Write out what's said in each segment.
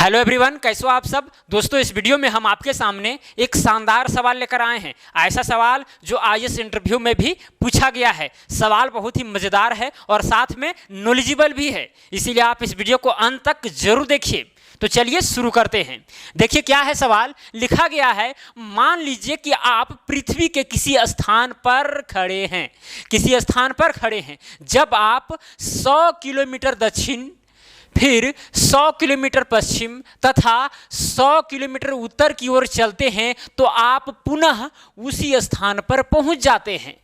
Hello everyone, कैसे हो आप सब दोस्तों। इस वीडियो में हम आपके सामने एक शानदार सवाल लेकर आए हैं। ऐसा सवाल जो आईएएस इंटरव्यू में भी पूछा गया है। सवाल बहुत ही मज़ेदार है और साथ में नॉलेजेबल भी है, इसीलिए आप इस वीडियो को अंत तक जरूर देखिए। तो चलिए शुरू करते हैं। देखिए क्या है सवाल, लिखा गया है मान लीजिए कि आप पृथ्वी के किसी स्थान पर खड़े हैं, किसी स्थान पर खड़े हैं। जब आप 100 किलोमीटर दक्षिण, फिर 100 किलोमीटर पश्चिम तथा 100 किलोमीटर उत्तर की ओर चलते हैं तो आप पुनः उसी स्थान पर पहुंच जाते हैं।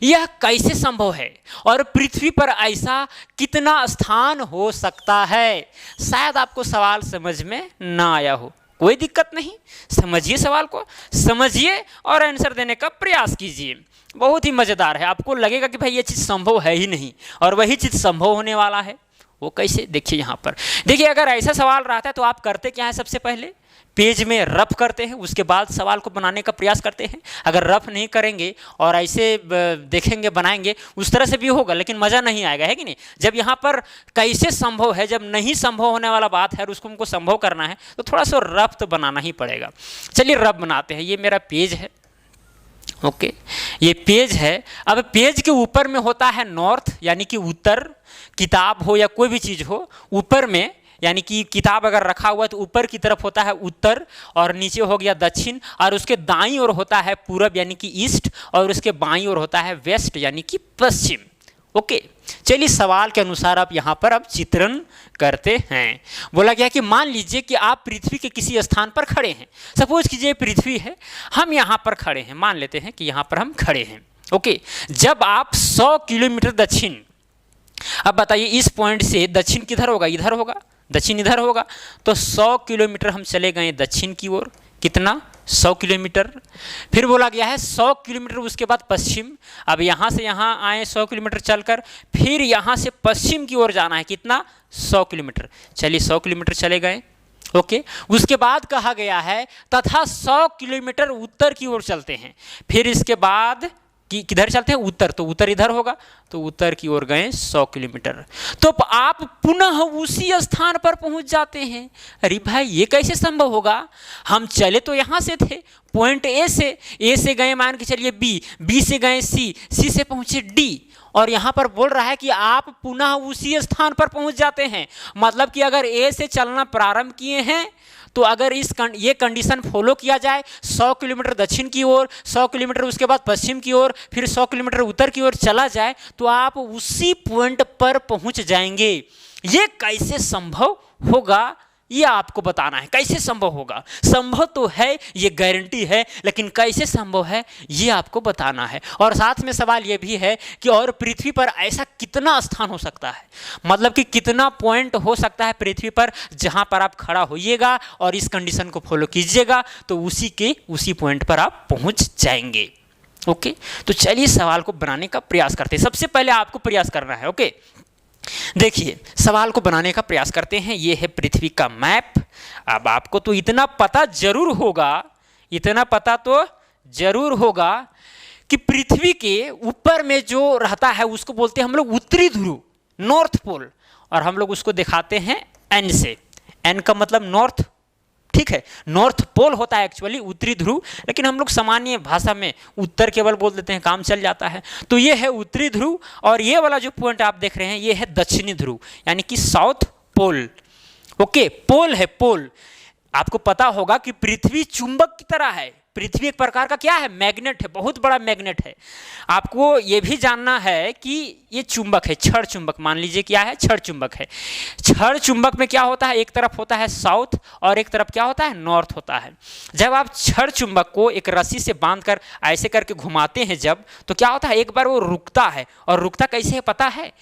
यह कैसे संभव है और पृथ्वी पर ऐसा कितना स्थान हो सकता है। शायद आपको सवाल समझ में ना आया हो, कोई दिक्कत नहीं, समझिए सवाल को, समझिए और आंसर देने का प्रयास कीजिए। बहुत ही मज़ेदार है। आपको लगेगा कि भाई ये चीज़ संभव है ही नहीं, और वही चीज़ संभव होने वाला है। वो कैसे, देखिए यहाँ पर देखिए, अगर ऐसा सवाल रहता है तो आप करते क्या है, सबसे पहले पेज में रफ करते हैं, उसके बाद सवाल को बनाने का प्रयास करते हैं। अगर रफ नहीं करेंगे और ऐसे देखेंगे बनाएंगे, उस तरह से भी होगा लेकिन मज़ा नहीं आएगा, है कि नहीं। जब यहाँ पर कैसे संभव है, जब नहीं संभव होने वाला बात है और उसको हमको संभव करना है तो थोड़ा सा रफ तो बनाना ही पड़ेगा। चलिए रफ बनाते हैं। ये मेरा पेज है, ओके, ये पेज है। अब पेज के ऊपर में होता है नॉर्थ, यानी कि उत्तर। किताब हो या कोई भी चीज़ हो, ऊपर में यानी कि किताब अगर रखा हुआ है तो ऊपर की तरफ होता है उत्तर, और नीचे हो गया दक्षिण, और उसके दाईं ओर होता है पूरब यानी कि ईस्ट, और उसके बाईं ओर होता है वेस्ट यानी कि पश्चिम। ओके, चलिए सवाल के अनुसार आप यहाँ पर अब चित्रण करते हैं। बोला गया कि मान लीजिए कि आप पृथ्वी के किसी स्थान पर खड़े हैं। सपोज कीजिए पृथ्वी है, हम यहाँ पर खड़े हैं, मान लेते हैं कि यहाँ पर हम खड़े हैं। ओके, जब आप 100 किलोमीटर दक्षिण, अब बताइए इस पॉइंट से दक्षिण किधर होगा, इधर होगा, दक्षिण इधर होगा, तो 100 किलोमीटर हम चले गए दक्षिण की ओर। कितना, 100 किलोमीटर। फिर बोला गया है 100 किलोमीटर उसके बाद पश्चिम। अब यहाँ से यहाँ आए 100 किलोमीटर चलकर, फिर यहाँ से पश्चिम की ओर जाना है। कितना, 100 किलोमीटर। चलिए 100 किलोमीटर चले गए। ओके, उसके बाद कहा गया है तथा 100 किलोमीटर उत्तर की ओर चलते हैं। फिर इसके बाद कि किधर चलते हैं, उत्तर, तो उत्तर इधर होगा, तो उत्तर की ओर गए 100 किलोमीटर, तो आप पुनः उसी स्थान पर पहुंच जाते हैं। अरे भाई ये कैसे संभव होगा, हम चले तो यहाँ से थे, पॉइंट ए से गए मान के चलिए बी से गए सी से पहुंचे डी, और यहाँ पर बोल रहा है कि आप पुनः उसी स्थान पर पहुंच जाते हैं। मतलब कि अगर ए से चलना प्रारंभ किए हैं तो अगर ये कंडीशन फॉलो किया जाए, 100 किलोमीटर दक्षिण की ओर, 100 किलोमीटर उसके बाद पश्चिम की ओर, फिर 100 किलोमीटर उत्तर की ओर चला जाए, तो आप उसी पॉइंट पर पहुंच जाएंगे। ये कैसे संभव होगा, ये आपको बताना है। कैसे संभव होगा, संभव तो है, ये गारंटी है, लेकिन कैसे संभव है ये आपको बताना है। और साथ में सवाल ये भी है कि और पृथ्वी पर ऐसा कितना स्थान हो सकता है, मतलब कि कितना पॉइंट हो सकता है पृथ्वी पर जहां पर आप खड़ा होइएगा और इस कंडीशन को फॉलो कीजिएगा तो उसी पॉइंट पर आप पहुंच जाएंगे। ओके, तो चलिए सवाल को बनाने का प्रयास करते हैं। सबसे पहले आपको प्रयास करना है। ओके, देखिए सवाल को बनाने का प्रयास करते हैं। ये है पृथ्वी का मैप। अब आपको तो इतना पता जरूर होगा, इतना पता तो जरूर होगा कि पृथ्वी के ऊपर में जो रहता है उसको बोलते हैं हम लोग उत्तरी ध्रुव, नॉर्थ पोल, और हम लोग उसको दिखाते हैं एन से। एन का मतलब नॉर्थ, ठीक है, नॉर्थ पोल होता है एक्चुअली उत्तरी ध्रुव, लेकिन हम लोग सामान्य भाषा में उत्तर केवल बोल देते हैं, काम चल जाता है। तो ये है उत्तरी ध्रुव, और ये वाला जो पॉइंट आप देख रहे हैं ये है दक्षिणी ध्रुव यानी कि साउथ पोल। ओके, पोल है, पोल। आपको पता होगा कि पृथ्वी चुंबक की तरह है। पृथ्वी एक प्रकार का क्या है, मैग्नेट है, बहुत बड़ा मैग्नेट है। आपको ये भी जानना है कि ये चुंबक है, क्षण चुंबक, मान लीजिए क्या है, क्षण चुंबक है। क्षण चुंबक में क्या होता है, एक तरफ होता है साउथ और एक तरफ क्या होता है, नॉर्थ होता है। जब आप क्षण चुंबक को एक रस्सी से बांधकर ऐसे करके घुमाते हैं जब, तो क्या होता है, एक बार वो रुकता है। और रुकता कैसे है पता है,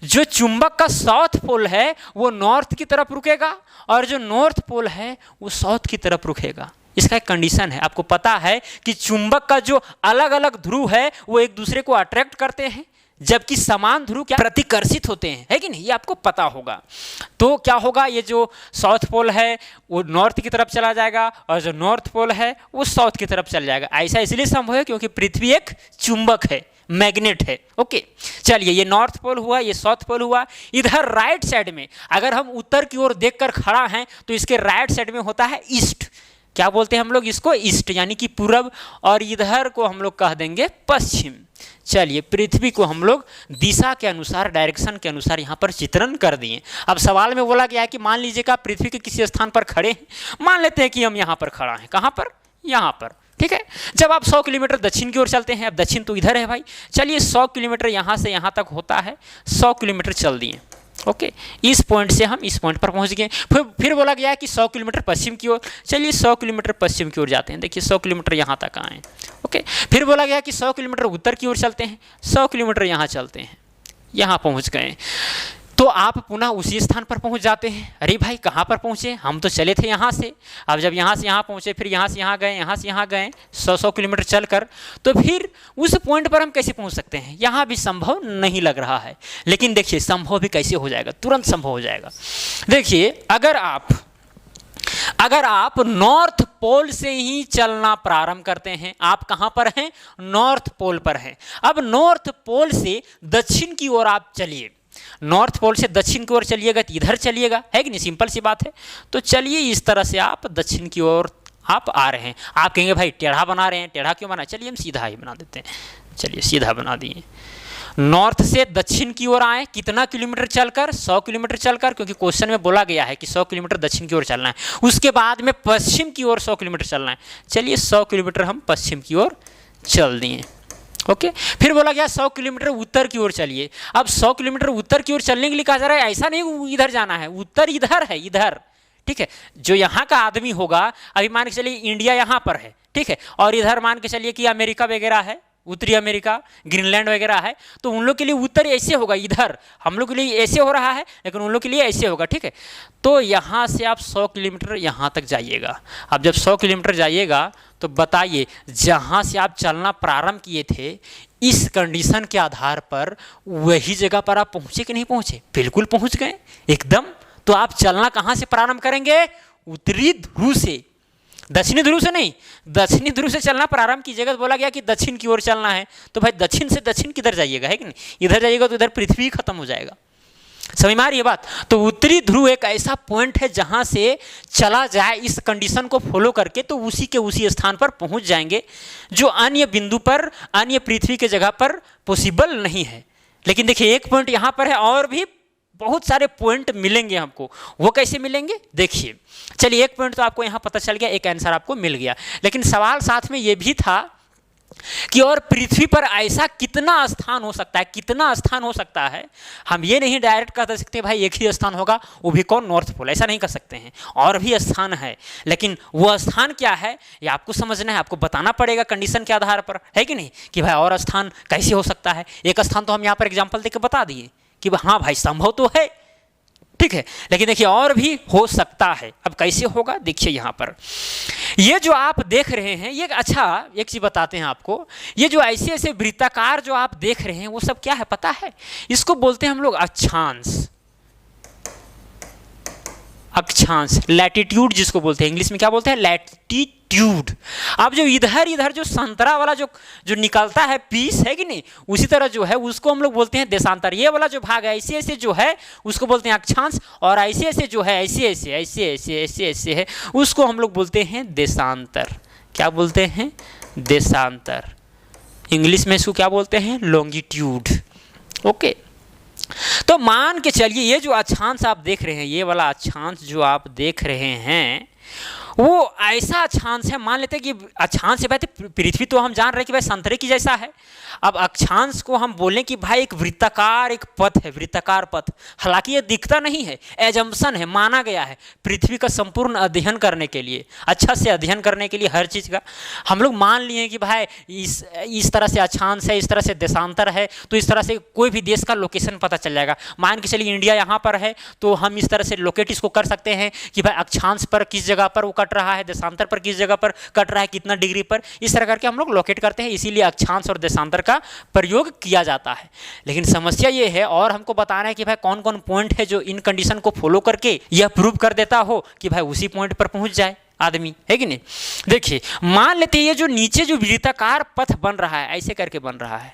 जो चुंबक का साउथ पोल है वो नॉर्थ की तरफ रुकेगा, और जो नॉर्थ पोल है वो साउथ की तरफ रुकेगा। इसका एक कंडीशन है। आपको पता है कि चुंबक का जो अलग अलग ध्रुव है वो एक दूसरे को अट्रैक्ट करते हैं, जबकि समान ध्रुव क्या प्रतिकर्षित होते हैं, है कि नहीं, ये आपको पता होगा। तो क्या होगा, ये जो साउथ पोल है वो नॉर्थ की तरफ चला जाएगा और जो नॉर्थ पोल है वो साउथ की तरफ चल जाएगा। ऐसा इसलिए संभव है क्योंकि पृथ्वी एक चुंबक है, मैग्नेट है। ओके, चलिए ये नॉर्थ पोल हुआ, ये साउथ पोल हुआ। इधर राइट साइड में अगर हम उत्तर की ओर देखकर खड़ा हैं तो इसके राइट साइड में होता है ईस्ट। क्या बोलते हैं हम लोग इसको? ईस्ट, यानी कि पूरब। और इधर को हम लोग कह देंगे पश्चिम। चलिए पृथ्वी को हम लोग दिशा के अनुसार, डायरेक्शन के अनुसार यहाँ पर चित्रण कर दिए। अब सवाल में बोला गया है कि मान लीजिएगा पृथ्वी के किसी स्थान पर खड़े हैं, मान लेते हैं कि हम यहाँ पर खड़ा हैं। कहाँ पर? यहाँ पर, ठीक है। जब आप 100 किलोमीटर दक्षिण की ओर चलते हैं, अब दक्षिण तो इधर है भाई, चलिए 100 किलोमीटर यहाँ से यहाँ तक होता है, 100 किलोमीटर चल दिए। ओके, इस पॉइंट से हम इस पॉइंट पर पहुंच गए। फिर बोला गया है कि 100 किलोमीटर पश्चिम की ओर, चलिए 100 किलोमीटर पश्चिम की ओर जाते हैं। देखिए 100 किलोमीटर यहाँ तक आए। ओके, फिर बोला गया कि 100 किलोमीटर उत्तर की ओर चलते हैं, 100 किलोमीटर यहाँ चलते हैं, यहाँ पहुँच गए। तो आप पुनः उसी स्थान पर पहुंच जाते हैं। अरे भाई कहाँ पर पहुँचे? हम तो चले थे यहाँ से। अब जब यहाँ से यहाँ पहुँचे, फिर यहाँ से यहाँ गए, यहाँ से यहाँ गए 100 किलोमीटर चलकर, तो फिर उस पॉइंट पर हम कैसे पहुँच सकते हैं? यहाँ भी संभव नहीं लग रहा है। लेकिन देखिए संभव भी कैसे हो जाएगा, तुरंत संभव हो जाएगा। देखिए अगर आप नॉर्थ पोल से ही चलना प्रारंभ करते हैं, आप कहाँ पर हैं? नॉर्थ पोल पर हैं। अब नॉर्थ पोल से दक्षिण की ओर आप चलिए, नॉर्थ पोल से दक्षिण की ओर चलिएगा तो इधर चलिएगा, है कि नहीं? सिंपल सी बात है। तो चलिए इस तरह से आप दक्षिण की ओर आप आ रहे हैं। आप कहेंगे भाई टेढ़ा बना रहे हैं, टेढ़ा क्यों बना? चलिए हम सीधा ही बना देते हैं। चलिए सीधा बना दिए। नॉर्थ से दक्षिण की ओर आए, कितना किलोमीटर चलकर? 100 किलोमीटर चलकर, क्योंकि क्वेश्चन में बोला गया है कि 100 किलोमीटर दक्षिण की ओर चलना है। उसके बाद में पश्चिम की ओर 100 किलोमीटर चलना है। चलिए 100 किलोमीटर हम पश्चिम की ओर चल दिए। ओके, फिर बोला गया 100 किलोमीटर उत्तर की ओर चलिए। अब 100 किलोमीटर उत्तर की ओर चलने के लिए कहा जा रहा है, ऐसा नहीं इधर जाना है, उत्तर इधर है, इधर, ठीक है। जो यहाँ का आदमी होगा, अभी मान के चलिए इंडिया यहाँ पर है, ठीक है, और इधर मान के चलिए कि अमेरिका वगैरह है, उत्तरी अमेरिका, ग्रीनलैंड वगैरह है, तो उन लोग के लिए उत्तर ऐसे होगा, इधर। हम लोग के लिए ऐसे हो रहा है, लेकिन उन लोग के लिए ऐसे होगा, ठीक है। तो यहाँ से आप 100 किलोमीटर यहाँ तक जाइएगा। अब जब 100 किलोमीटर जाइएगा तो बताइए, जहाँ से आप चलना प्रारंभ किए थे, इस कंडीशन के आधार पर वही जगह पर आप पहुँचे कि नहीं पहुँचे? बिल्कुल पहुँच गए एकदम। तो आप चलना कहाँ से प्रारंभ करेंगे? उत्तरी ध्रुव से, दक्षिणी ध्रुव से नहीं, दक्षिणी ध्रुव से चलना प्रारंभ कीजिएगा। तो बोला गया कि दक्षिण की ओर चलना है, तो भाई दक्षिण से दक्षिण किधर जाइएगा, है कि नहीं? इधर जाइएगा तो इधर पृथ्वी खत्म हो जाएगा। समझ में आ रही है बात? तो उत्तरी ध्रुव एक ऐसा पॉइंट है जहां से चला जाए इस कंडीशन को फॉलो करके, तो उसी के उसी स्थान पर पहुंच जाएंगे, जो अन्य बिंदु पर, अन्य पृथ्वी के जगह पर पॉसिबल नहीं है। लेकिन देखिए एक पॉइंट यहां पर है, और भी बहुत सारे पॉइंट मिलेंगे हमको। वो कैसे मिलेंगे? देखिए, चलिए एक पॉइंट तो आपको यहाँ पता चल गया, एक आंसर आपको मिल गया। लेकिन सवाल साथ में ये भी था कि और पृथ्वी पर ऐसा कितना स्थान हो सकता है, कितना स्थान हो सकता है। हम ये नहीं डायरेक्ट कह सकते भाई एक ही स्थान होगा, वो भी कौन? North Pole. ऐसा नहीं कर सकते हैं, और भी स्थान है। लेकिन वो स्थान क्या है ये आपको समझना है, आपको बताना पड़ेगा कंडीशन के आधार पर, है कि नहीं? कि भाई और स्थान कैसे हो सकता है। एक स्थान तो हम यहाँ पर एग्जाम्पल देकर बता दिए कि हाँ भाई संभव तो है, ठीक है, लेकिन देखिए और भी हो सकता है। अब कैसे होगा? देखिए यहाँ पर ये जो आप देख रहे हैं, ये अच्छा एक चीज बताते हैं आपको, ये जो ऐसे ऐसे वृत्ताकार जो आप देख रहे हैं वो सब क्या है पता है? इसको बोलते हैं हम लोग अक्षांश। अक्षांश, लैटिट्यूड जिसको बोलते हैं, इंग्लिश में क्या बोलते हैं? लैटिट्यूड। अब जो इधर जो संतरा वाला जो निकलता है पीस, है कि नहीं, उसी तरह जो है उसको हम लोग बोलते हैं देशांतर। ये वाला जो भाग है ऐसे ऐसे जो है उसको बोलते हैं अक्षांश, और ऐसे ऐसे जो है ऐसे ऐसे ऐसे ऐसे ऐसे ऐसे है उसको हम लोग बोलते हैं देशांतर। क्या बोलते हैं? देशांतर। इंग्लिश में इसको क्या बोलते हैं? लॉन्गिट्यूड। ओके, तो मान के चलिए ये जो अक्षांश आप देख रहे हैं, ये वाला अक्षांश जो आप देख रहे हैं वो ऐसा अक्षांश है, मान लेते हैं कि अक्षांश से भाई पृथ्वी तो हम जान रहे हैं कि भाई संतरे की जैसा है। अब अक्षांश को हम बोलें कि भाई एक वृत्ताकार एक पथ है, वृत्ताकार पथ। हालांकि ये दिखता नहीं है, एजम्पशन है, माना गया है पृथ्वी का संपूर्ण अध्ययन करने के लिए, अच्छा से अध्ययन करने के लिए हर चीज़ का हम लोग मान लिए कि भाई इस तरह से अक्षांश है, इस तरह से देशांतर है, तो इस तरह से कोई भी देश का लोकेशन पता चल जाएगा। मान के चलिए इंडिया यहाँ पर है, तो हम इस तरह से लोकेट इसको कर सकते हैं कि भाई अक्षांश पर किस जगह पर वो कट रहा है, देशांतर पर किस जगह पर कट रहा है, कितना डिग्री पर, इस तरह करके हम लोग लोकेट करते हैं। इसीलिए अक्षांश और देशांतर का प्रयोग किया जाता है। लेकिन समस्या ये है, और हमको बताना है कि भाई कौन कौन पॉइंट है जो इन कंडीशन को फॉलो करके यह प्रूव कर देता हो कि भाई उसी पॉइंट पर पहुंच जाए आदमी, है कि नहीं। देखिए मान लेते हैं ये जो नीचे जो वृत्ताकार पथ बन रहा है, ऐसे करके बन रहा है,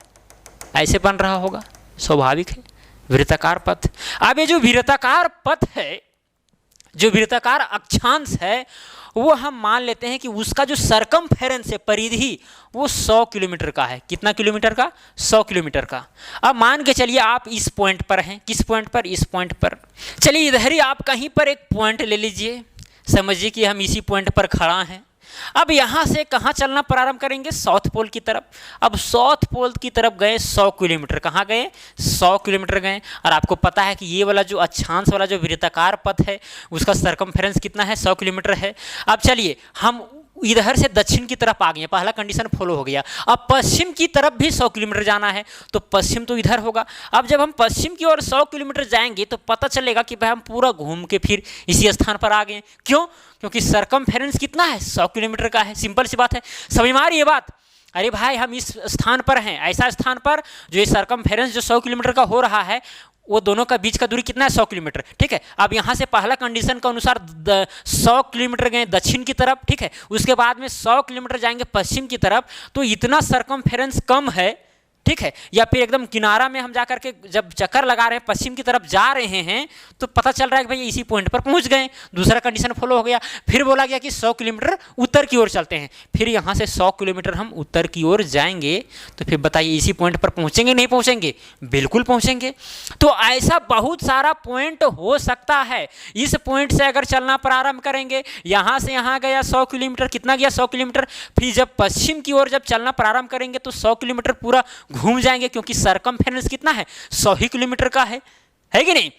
ऐसे बन रहा होगा, स्वाभाविक है, वृत्ताकार पथ। अब ये जो वृत्ताकार पथ है, जो वृत्ताकार अक्षांश है, वो हम मान लेते हैं कि उसका जो सरकमफेरेंस है, परिधि, वो 100 किलोमीटर का है। कितना किलोमीटर का? 100 किलोमीटर का। अब मान के चलिए आप इस पॉइंट पर हैं। किस पॉइंट पर? इस पॉइंट पर। चलिए इधर ही आप कहीं पर एक पॉइंट ले लीजिए, समझिए कि हम इसी पॉइंट पर खड़ा हैं। अब यहाँ से कहाँ चलना प्रारंभ करेंगे? साउथ पोल की तरफ। अब साउथ पोल की तरफ गए 100 किलोमीटर। कहाँ गए? 100 किलोमीटर गए। और आपको पता है कि ये वाला जो अक्षांश वाला जो वृत्ताकार पथ है, उसका सरकमफेरेंस कितना है? 100 किलोमीटर है। अब चलिए हम इधर से दक्षिण की तरफ आ गए, पहला कंडीशन फॉलो हो गया। अब पश्चिम की तरफ भी 100 किलोमीटर जाना है, तो पश्चिम तो इधर होगा। अब जब हम पश्चिम की ओर 100 किलोमीटर जाएंगे तो पता चलेगा कि भाई हम पूरा घूम के फिर इसी स्थान पर आ गए। क्यों? क्योंकि सरकमफेरेंस कितना है? 100 किलोमीटर का है। सिंपल सी बात है, समझ में आ रही है बात? अरे भाई हम इस स्थान पर हैं, ऐसा स्थान पर जो ये सरकमफेरेंस जो 100 किलोमीटर का हो रहा है, वो दोनों का बीच का दूरी कितना है? 100 किलोमीटर। ठीक है। अब यहाँ से पहला कंडीशन के अनुसार 100 किलोमीटर गए दक्षिण की तरफ। ठीक है। उसके बाद में 100 किलोमीटर जाएंगे पश्चिम की तरफ, तो इतना सरकमफेरेंस कम है। ठीक है। या फिर एकदम किनारा में हम जा करके जब चक्कर लगा रहे हैं, पश्चिम की तरफ जा रहे हैं, तो पता चल रहा है कि भाई इसी पॉइंट पर पहुंच गए। दूसरा कंडीशन फॉलो हो गया। फिर बोला गया कि 100 किलोमीटर उत्तर की ओर चलते हैं। फिर यहाँ से 100 किलोमीटर हम उत्तर की ओर जाएंगे, तो फिर बताइए इसी पॉइंट पर पहुंचेंगे नहीं पहुंचेंगे? बिल्कुल पहुंचेंगे। तो ऐसा बहुत सारा पॉइंट हो सकता है। इस पॉइंट से अगर चलना प्रारंभ करेंगे, यहाँ से यहाँ गया 100 किलोमीटर, कितना गया? 100 किलोमीटर। फिर जब पश्चिम की ओर जब चलना प्रारंभ करेंगे तो 100 किलोमीटर पूरा घूम जाएंगे, क्योंकि सरकमफेरेंस कितना है? 100 ही किलोमीटर का है कि नहीं?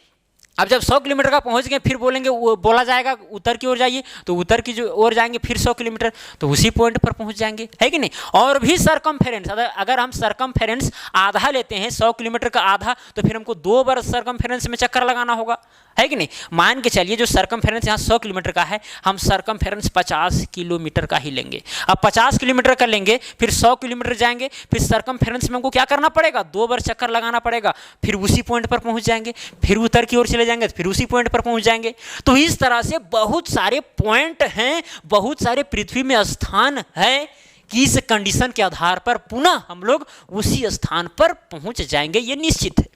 अब जब 100 किलोमीटर का पहुंच गए, फिर बोलेंगे, वो बोला जाएगा उत्तर की ओर जाइए, तो उत्तर की जो ओर जाएंगे फिर 100 किलोमीटर, तो उसी पॉइंट पर पहुंच जाएंगे, है कि नहीं? और भी सरकमफेरेंस, अगर हम सरकमफेरेंस आधा लेते हैं, 100 किलोमीटर का आधा, तो फिर हमको 2 बार सरकमफेरेंस में चक्कर लगाना होगा, है कि नहीं? मान के चलिए जो सरकमफेरेंस यहाँ 100 किलोमीटर का है, हम सरकमफेरेंस 50 किलोमीटर का ही लेंगे। अब 50 किलोमीटर का लेंगे, फिर 100 किलोमीटर जाएंगे, फिर सरकमफेरेंस में हमको क्या करना पड़ेगा? 2 बार चक्कर लगाना पड़ेगा, फिर उसी पॉइंट पर पहुंच जाएंगे। फिर उत्तर की ओर चले जाएंगे, फिर उसी पॉइंट पर पहुंच जाएंगे। तो इस तरह से बहुत सारे पॉइंट हैं, बहुत सारे पृथ्वी में स्थान है कि इस कंडीशन के आधार पर पुनः हम लोग उसी स्थान पर पहुंच जाएंगे, ये निश्चित है।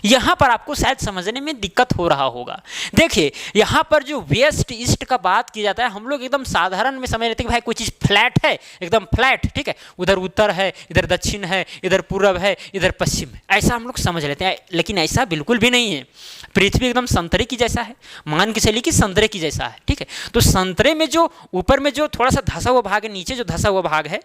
यहां पर आपको शायद समझने में दिक्कत हो रहा होगा। देखिए यहां पर जो वेस्ट ईस्ट का बात किया जाता है, हम लोग एकदम साधारण में समझ लेते हैं कि भाई कोई चीज़ फ्लैट है, एकदम फ्लैट। ठीक है। उधर उत्तर है, इधर दक्षिण है, इधर पूर्व है, इधर पश्चिम है, ऐसा हम लोग समझ लेते हैं। लेकिन ऐसा बिल्कुल भी नहीं है। पृथ्वी एकदम संतरे की जैसा है, मान के चलिए कि संतरे की जैसा है। ठीक है। तो संतरे में जो ऊपर में जो थोड़ा सा धसा हुआ भाग है, नीचे जो धसा हुआ भाग है,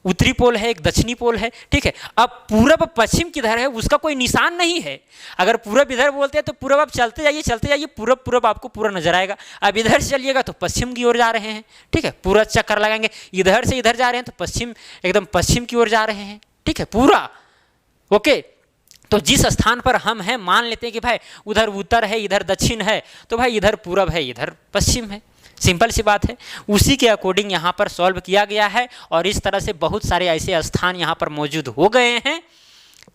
उत्तरी पोल है, एक दक्षिणी पोल है। ठीक है। अब पूरब पश्चिम किधर है उसका कोई निशान नहीं है। अगर पूरब इधर बोलते हैं तो पूरब आप चलते जाइए, पूरब आपको पूरा नजर आएगा। अब इधर से चलिएगा तो पश्चिम की ओर जा रहे हैं। ठीक है। पूरा चक्कर लगाएंगे, इधर से इधर जा रहे हैं तो पश्चिम, एकदम पश्चिम की ओर जा रहे हैं। ठीक है। पूरा ओके। तो जिस स्थान पर हम हैं, मान लेते हैं कि भाई उधर उत्तर है, इधर दक्षिण है, तो भाई इधर पूरब है, इधर पश्चिम है। सिंपल सी बात है। उसी के अकॉर्डिंग यहाँ पर सॉल्व किया गया है, और इस तरह से बहुत सारे ऐसे स्थान यहाँ पर मौजूद हो गए हैं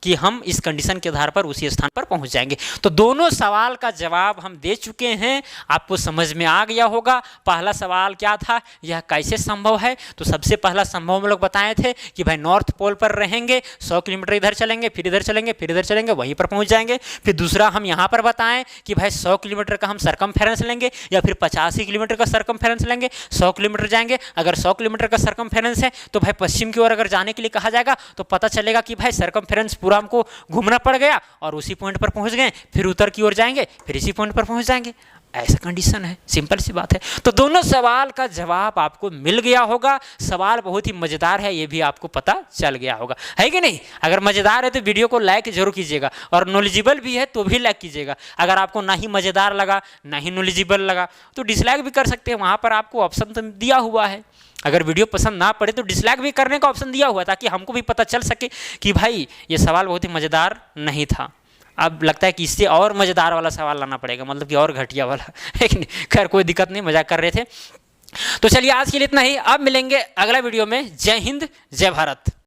कि हम इस कंडीशन के आधार पर उसी स्थान पर पहुंच जाएंगे। तो दोनों सवाल का जवाब हम दे चुके हैं, आपको समझ में आ गया होगा। पहला सवाल क्या था? यह कैसे संभव है? तो सबसे पहला संभव हम लोग बताए थे कि भाई नॉर्थ पोल पर रहेंगे, 100 किलोमीटर इधर चलेंगे, फिर इधर चलेंगे, फिर इधर चलेंगे, वहीं पर पहुंच जाएंगे। फिर दूसरा हम यहाँ पर बताएं कि भाई 100 किलोमीटर का हम सरकमफेरेंस लेंगे, या फिर 85 किलोमीटर का सरकमफेरेंस लेंगे, 100 किलोमीटर जाएंगे। अगर 100 किलोमीटर का सरकमफेरेंस है तो भाई पश्चिम की ओर अगर जाने के लिए कहा जाएगा तो पता चलेगा कि भाई सरकमफेरेंस पूरा हमको घूमना पड़ गया, और उसी पॉइंट पर पहुंच गए। फिर उत्तर की ओर जाएंगे, फिर इसी पॉइंट पर पहुंच जाएंगे। ऐसा कंडीशन है। सिंपल सी बात है। तो दोनों सवाल का जवाब आपको मिल गया होगा। सवाल बहुत ही मजेदार है, ये भी आपको पता चल गया होगा, है कि नहीं? अगर मजेदार है तो वीडियो को लाइक जरूर कीजिएगा, और नॉलेजेबल भी है तो भी लाइक कीजिएगा। अगर आपको ना ही मजेदार लगा, ना ही नॉलेजेबल लगा, तो डिसलाइक भी कर सकते हैं। वहां पर आपको ऑप्शन तो दिया हुआ है। अगर वीडियो पसंद ना पड़े तो डिसलाइक भी करने का ऑप्शन दिया हुआ है, ताकि हमको भी पता चल सके कि भाई ये सवाल बहुत ही मजेदार नहीं था। अब लगता है कि इससे और मजेदार वाला सवाल लाना पड़ेगा, मतलब कि और घटिया वाला। लेकिन खैर कोई दिक्कत नहीं, मजाक कर रहे थे। तो चलिए आज के लिए इतना ही। अब मिलेंगे अगला वीडियो में। जय हिंद, जय भारत।